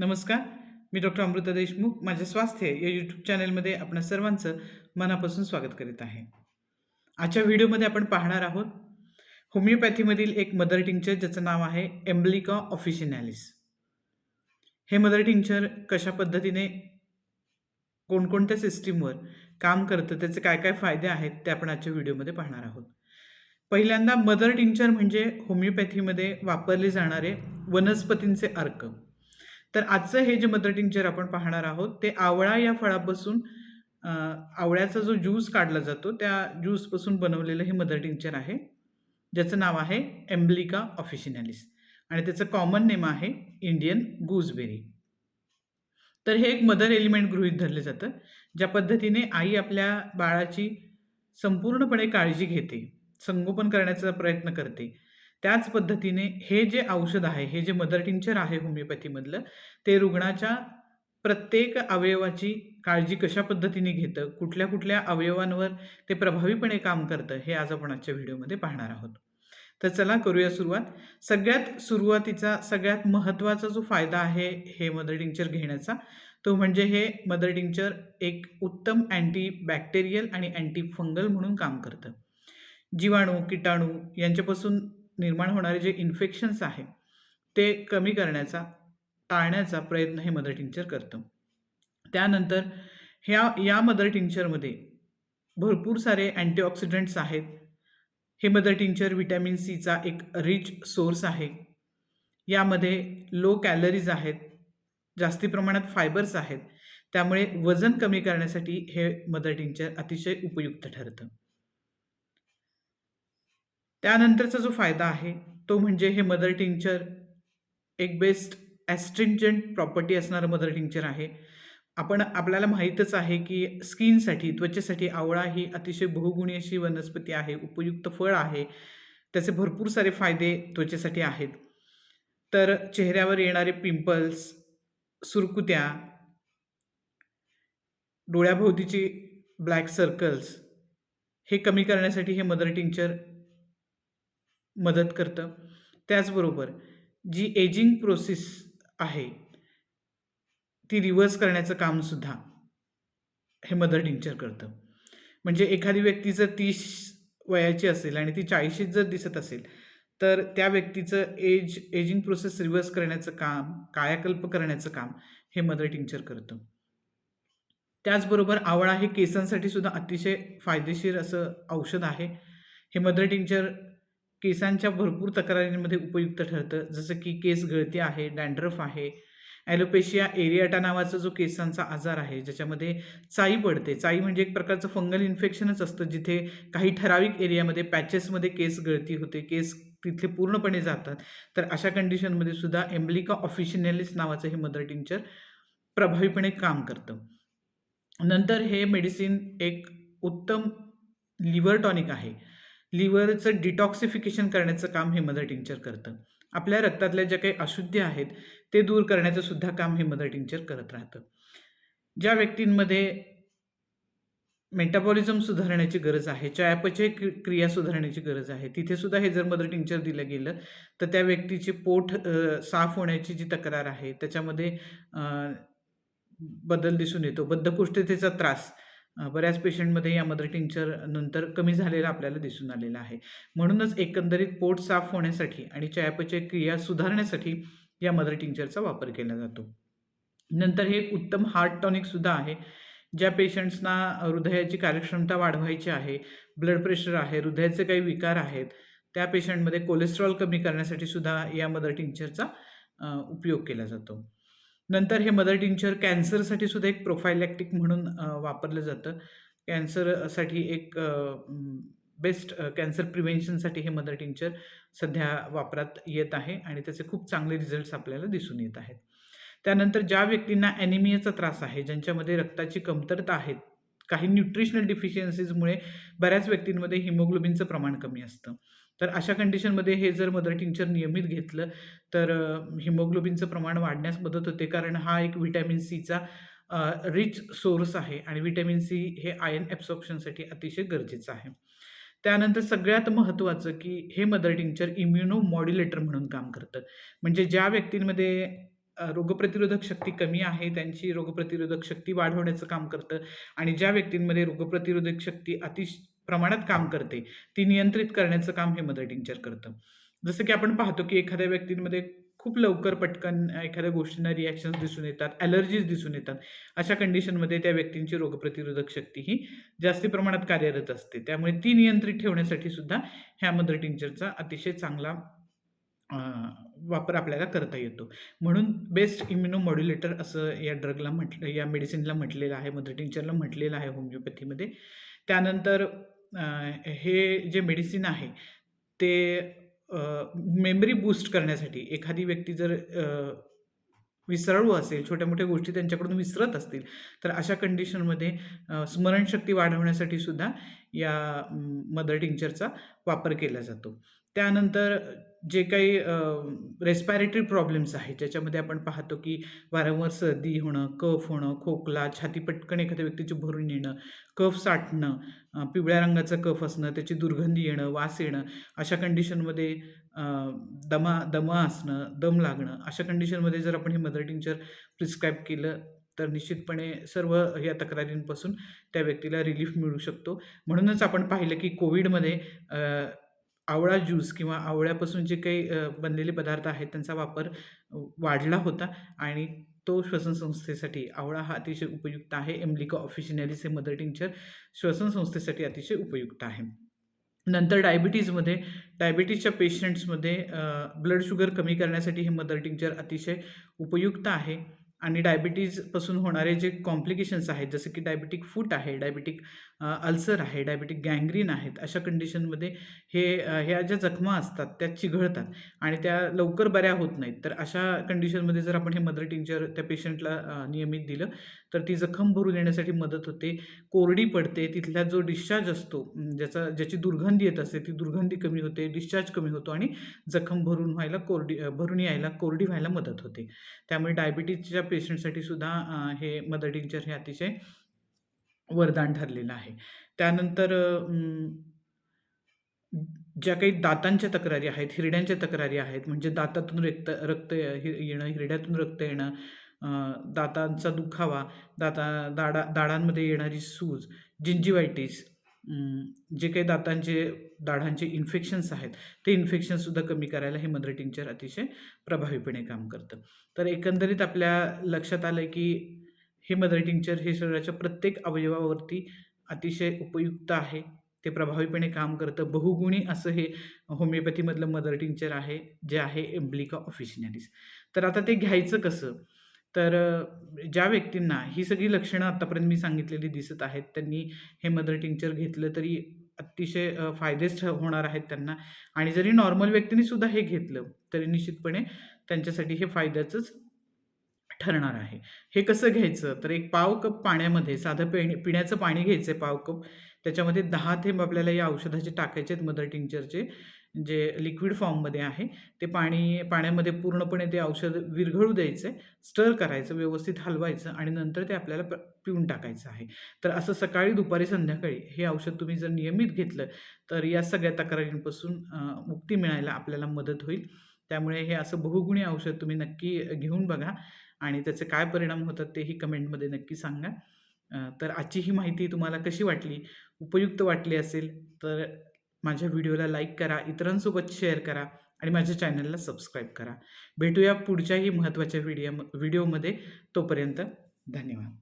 नमस्कार. मी डॉक्टर अमृता देशमुख. माझे स्वास्थ्य या यूट्यूब चॅनलमध्ये आपणा सर्वांचं मनापासून स्वागत करीत आहे. आजच्या व्हिडिओमध्ये आपण पाहणार आहोत होमिओपॅथीमधील एक मदर टिंक्चर ज्याचं नाव आहे एम्ब्लिका ऑफिशिनॅलिस. हे मदर टिंक्चर कशा पद्धतीने कोणकोणत्या सिस्टीमवर काम करतं, त्याचे काय काय फायदे आहेत ते आपण आजच्या व्हिडिओमध्ये पाहणार आहोत. पहिल्यांदा मदर टिंक्चर म्हणजे होमिओपॅथीमध्ये वापरले जाणारे वनस्पतींचे अर्क. तर आजचं हे जे मदर टिंक्चर आपण पाहणार आहोत ते आवळा या फळापासून आवळ्याचा जो ज्यूस काढला जातो त्या ज्यूसपासून बनवलेलं हे मदर टिंक्चर आहे, ज्याचं नाव आहे एम्ब्लिका ऑफिशिनॅलिस आणि त्याचं कॉमन नेम आहे इंडियन गूजबेरी. तर हे एक मदर एलिमेंट गृहीत धरले जातं, ज्या पद्धतीने आई आपल्या बाळाची संपूर्णपणे काळजी घेते, संगोपन करण्याचा प्रयत्न करते, त्याच पद्धतीने हे जे औषध आहे, हे जे मदर टिंक्चर आहे होमिओपॅथीमधलं, ते रुग्णाच्या प्रत्येक अवयवाची काळजी कशा पद्धतीने घेतं, कुठल्या-कुठल्या अवयवांवर ते प्रभावीपणे काम करतं, हे आज आपण आजच्या व्हिडिओमध्ये पाहणार आहोत. तर चला करूया सुरुवात. सगळ्यात सुरुवातीचा, सगळ्यात महत्त्वाचा जो फायदा आहे हे मदर टिंक्चर घेण्याचा, तो म्हणजे हे मदर टिंक्चर एक उत्तम अँटी बॅक्टेरियल आणि अँटी फंगल म्हणून काम करतं. जीवाणू, कीटाणू यांच्यापासून निर्माण होणारे जे इन्फेक्शन्स आहे ते कमी करण्याचा, टाळण्याचा प्रयत्न हे मदर टिंक्चर करतं. त्यानंतर या मदर टिंक्चरमध्ये भरपूर सारे अँटीऑक्सिडंट्स आहेत. हे मदर टिंक्चर व्हिटॅमिन सीचा एक रिच सोर्स आहे. यामध्ये लो कॅलरीज आहेत, जास्ती प्रमाणात फायबर्स आहेत, त्यामुळे वजन कमी करण्यासाठी हे मदर टिंक्चर अतिशय उपयुक्त ठरतं. त्यानंतरचा जो फायदा आहे तो म्हणजे हे मदर टिंक्चर एक बेस्ट ॲस्ट्रिंजंट प्रॉपर्टी असणारं मदर टिंक्चर आहे. आपल्याला माहीतच आहे की स्किनसाठी, त्वचेसाठी आवळा ही अतिशय बहुगुणी अशी वनस्पती आहे, उपयुक्त फळ आहे. त्याचे भरपूर सारे फायदे त्वचेसाठी आहेत. तर चेहऱ्यावर येणारे पिंपल्स, सुरकुत्या, डोळ्याभोवतीची ब्लॅक सर्कल्स हे कमी करण्यासाठी हे मदर टिंक्चर मदत करतं. त्याचबरोबर जी एजिंग प्रोसेस आहे ती रिव्हर्स करण्याचं कामसुद्धा हे मदर टिंक्चर करतं. म्हणजे एखादी व्यक्ती जर 30 वयाची असेल आणि ती 40शीत जर दिसत असेल, तर त्या व्यक्तीचं एजिंग प्रोसेस रिव्हर्स करण्याचं काम, कायाकल्प करण्याचं काम हे मदर टिंक्चर करतं. त्याचबरोबर आवळा हे केसांसाठी सुद्धा अतिशय फायदेशीर असं औषध आहे. हे मदर टिंक्चर केसांच्या भरपूर तक्रारींमध्ये उपयुक्त ठरतं, जसं की केस गळती आहे, डॅन्ड्रफ आहे, ॲलोपेशिया एरियाटा नावाचा जो केसांचा आजार आहे, ज्याच्यामध्ये चाई पडते. चाई म्हणजे एक प्रकारचं फंगल इन्फेक्शनच असतं, जिथे काही ठराविक एरियामध्ये पॅचेसमध्ये केस गळती होते, केस तिथे पूर्णपणे जातात. तर अशा कंडिशनमध्ये सुद्धा एम्ब्लिका ऑफिशिनॅलिस नावाचं हे मदर टिंक्चर प्रभावीपणे काम करतं. नंतर हे मेडिसिन एक उत्तम लिव्हर टॉनिक आहे. लिव्हरचं डिटॉक्सिफिकेशन करण्याचं काम हे मदर टिंक्चर करतं. आपल्या रक्तातल्या ज्या काही अशुद्धी आहेत ते दूर करण्याचं सुद्धा काम हे मदर टिंक्चर करत राहतं. ज्या व्यक्तींमध्ये मेटाबॉलिझम सुधारण्याची गरज आहे, चयापचय क्रिया सुधारण्याची गरज आहे, तिथे सुद्धा हे जर मदर टिंक्चर दिलं गेलं तर त्या व्यक्तीचे पोट साफ होण्याची जी तक्रार आहे त्याच्यामध्ये बदल दिसून येतो. बद्धकोष्ठतेचा त्रास बऱ्याच पेशंटमध्ये या मदर टिंक्चर नंतर कमी झालेला आपल्याला दिसून आलेला आहे. म्हणूनच एकंदरीत पोट साफ होण्यासाठी आणि चयापचय क्रिया सुधारण्यासाठी या मदर टिंक्चरचा वापर केला जातो. नंतर हे एक उत्तम हार्ट टॉनिकसुद्धा आहे. ज्या पेशंट्सना हृदयाची कार्यक्षमता वाढवायची आहे, ब्लड प्रेशर आहे, हृदयाचे काही विकार आहेत, त्या पेशंटमध्ये कोलेस्ट्रॉल कमी करण्यासाठी सुद्धा या मदर टिंक्चरचा उपयोग केला जातो. नंतर हे मदर टिंक्चर कॅन्सरसाठी सुद्धा एक प्रोफायलॅक्टिक म्हणून वापरलं जातं. कॅन्सरसाठी एक बेस्ट कॅन्सर प्रिव्हेन्शनसाठी हे मदर टिंक्चर सध्या वापरात येत आहे आणि त्याचे खूप चांगले रिझल्ट्स आपल्याला दिसून येत आहेत. त्यानंतर ज्या व्यक्तींना ॲनिमियाचा त्रास आहे, ज्यांच्यामध्ये रक्ताची कमतरता आहे, काही न्यूट्रिशनल डिफिशियन्सीजमुळे बऱ्याच व्यक्तींमध्ये हिमोग्लोबिनचं प्रमाण कमी असतं. तर अशा कंडिशनमध्ये हे जर मदर टिंक्चर नियमित घेतलं तर हिमोग्लोबिनचं प्रमाण वाढण्यास मदत होते, कारण हा एक व्हिटॅमिन सीचा रिच सोर्स आहे आणि व्हिटॅमिन सी हे आयर्न ॲब्सॉर्प्शनसाठी अतिशय गरजेचं आहे. त्यानंतर सगळ्यात महत्त्वाचं की हे मदर टिंक्चर इम्युनो मॉड्युलेटर म्हणून काम करतं. म्हणजे ज्या व्यक्तींमध्ये रोगप्रतिरोधक शक्ती कमी आहे, त्यांची रोगप्रतिरोधक शक्ती वाढवण्याचं काम करतं आणि ज्या व्यक्तींमध्ये रोगप्रतिरोधक शक्ती प्रमाणात काम करते, ती नियंत्रित करण्याचं काम हे मदर टिंक्चर करतं. जसं की आपण पाहतो की एखाद्या व्यक्तींमध्ये खूप लवकर पटकन एखाद्या गोष्टींना रिएक्शन्स दिसून येतात, ॲलर्जीज दिसून येतात. अशा कंडिशनमध्ये त्या व्यक्तींची रोगप्रतिरोधक शक्ती ही जास्ती प्रमाणात कार्यरत असते. त्यामुळे ती नियंत्रित ठेवण्यासाठी सुद्धा ह्या मदर टिंक्चरचा अतिशय चांगला अ, वापर आपल्याला करता येतो. म्हणून बेस्ट इम्युनोमॉड्युलेटर असं या मेडिसिनला म्हटलेलं आहे, मदर टिंक्चरला म्हटलेलं आहे होमिओपॅथीमध्ये. त्यानंतर हे जे मेडिसिन आहे ते मेमरी बूस्ट करण्यासाठी एखादी व्यक्ती जर विसराळू असेल, छोट्या-मोठ्या गोष्टी त्यांच्याकडून विसरत असतील, तर अशा कंडिशनमध्ये स्मरणशक्ती वाढवण्यासाठी सुद्धा या मदर टिंक्चरचा वापर केला जातो. त्यानंतर जे काही रेस्पिरेटरी प्रॉब्लेम्स आहेत, ज्याच्यामध्ये आपण पाहतो की वारंवार सर्दी होणं, कफ होणं, खोकला, छाती पटकन एखाद्या व्यक्तीची भरून येणं, कफ साठणं, पिवळ्या रंगाचा कफ असणं, त्याची दुर्गंधी येणं, वास येणं, अशा कंडिशनमध्ये दमा असणं, दम लागणं, अशा कंडिशनमध्ये जर आपण हे मदर टिंक्चर प्रिस्क्राईब केलं, तर निश्चितपणे सर्व या तक्रारींपासून त्या व्यक्तीला रिलीफ मिळू शकतो. म्हणूनच आपण पाहिलं की कोविडमध्ये आवळा ज्यूस किंवा आवळ्यापासून जे काही बनलेले पदार्थ आहेत, त्यांचा वापर वाढला होता आणि तो श्वसन संस्थेसाठी आवळा हा अतिशय उपयुक्त आहे. एम्ब्लिका ऑफिशिनालिस हे मदर टिंक्चर श्वसन संस्थेसाठी अतिशय उपयुक्त आहे. नंतर डायबिटीजच्या पेशंट्समध्ये ब्लड शुगर कमी करण्यासाठी हे मदर टिंक्चर अतिशय उपयुक्त आहे आणि डायबिटीजपासून होणारे जे कॉम्प्लिकेशन्स आहेत, जसं की डायबिटिक फूट आहे, डायबिटिक अल्सर आहे, डायबिटिक गँग्रीन आहेत, अशा कंडिशनमध्ये ह्या ज्या जखमा असतात त्या चिघळतात आणि त्या लवकर बऱ्या होत नाहीत. तर अशा कंडिशनमध्ये जर आपण हे मदर टिंक्चर त्या पेशंटला नियमित दिलं, तर ती जखम भरून येण्यासाठी मदत होते, कोरडी पडते, तिथला जो डिस्चार्ज असतो, ज्याची दुर्गंधी येत असते, ती दुर्गंधी कमी होते, डिस्चार्ज कमी होतो आणि जखम भरून यायला, कोरडी व्हायला मदत होते. त्यामुळे डायबिटीजच्या पेशंटसाठी सुद्धा हे मदर टिंक्चर हे अतिशय वरदान ठरलेलं आहे. त्यानंतर ज्या काही दातांच्या तक्रारी आहेत, हिरड्यांच्या तक्रारी आहेत, म्हणजे दातातून रक्त येणं, हिरड्यातून रक्त येणं, दातांचा दुखावा, दाढांमध्ये येणारी सूज, जिंजिव्हायटिस, जे काही दाढांचे इन्फेक्शन्स आहेत, ते इन्फेक्शनसुद्धा कमी करायला हे मदर टिंक्चर अतिशय प्रभावीपणे काम करतं. तर एकंदरीत आपल्या लक्षात आलं की हे मदर टिंक्चर हे शरीराच्या प्रत्येक अवयवावरती अतिशय उपयुक्त आहे. ते प्रभावीपणे काम करतं. बहुगुणी असं हे होमिओपॅथीमधलं मदर टिंक्चर आहे, जे आहे एम्ब्लिका ऑफिशिनालिस. तर आता ते घ्यायचं कसं? तर ज्या व्यक्तींना ही सगळी लक्षणं आत्तापर्यंत मी सांगितलेली दिसत आहेत, त्यांनी हे मदर टिंक्चर घेतलं तरी अतिशय फायदेच होणार आहेत त्यांना आणि जरी नॉर्मल व्यक्तींनी सुद्धा हे घेतलं, तरी निश्चितपणे त्यांच्यासाठी हे फायद्याचंच ठरणार आहे. हे कसं घ्यायचं? तर एक पाव कप पाण्यामध्ये साधं पिण्याचं पाणी घ्यायचं आहे पाव कप. त्याच्यामध्ये 10 थेंब आपल्याला या औषधाचे टाकायचे आहेत मदर टिंक्चरचे, जे लिक्विड फॉर्ममध्ये आहे. ते पाण्यामध्ये पूर्णपणे ते औषध विरघळू द्यायचं आहे, स्टर करायचं, व्यवस्थित हलवायचं आणि नंतर ते आपल्याला पिऊन टाकायचं आहे. तर असं सकाळी, दुपारी, संध्याकाळी हे औषध तुम्ही जर नियमित घेतलं, तर या सगळ्या तक्रारींपासून मुक्ती मिळायला आपल्याला मदत होईल. त्यामुळे हे असं बहुगुणी औषध तुम्ही नक्की घेऊन बघा आणि त्याचे काय परिणाम होतात तेही कमेंटमध्ये नक्की सांगा. तर आजची ही माहिती तुम्हाला कशी वाटली? उपयुक्त वाटली असेल तर माझ्या व्हिडिओला लाईक करा, इतरांसोबत शेअर करा आणि माझ्या चॅनलला सबस्क्राईब करा. भेटूया पुढच्याही महत्त्वाच्या व्हिडिओमध्ये. तोपर्यंत धन्यवाद.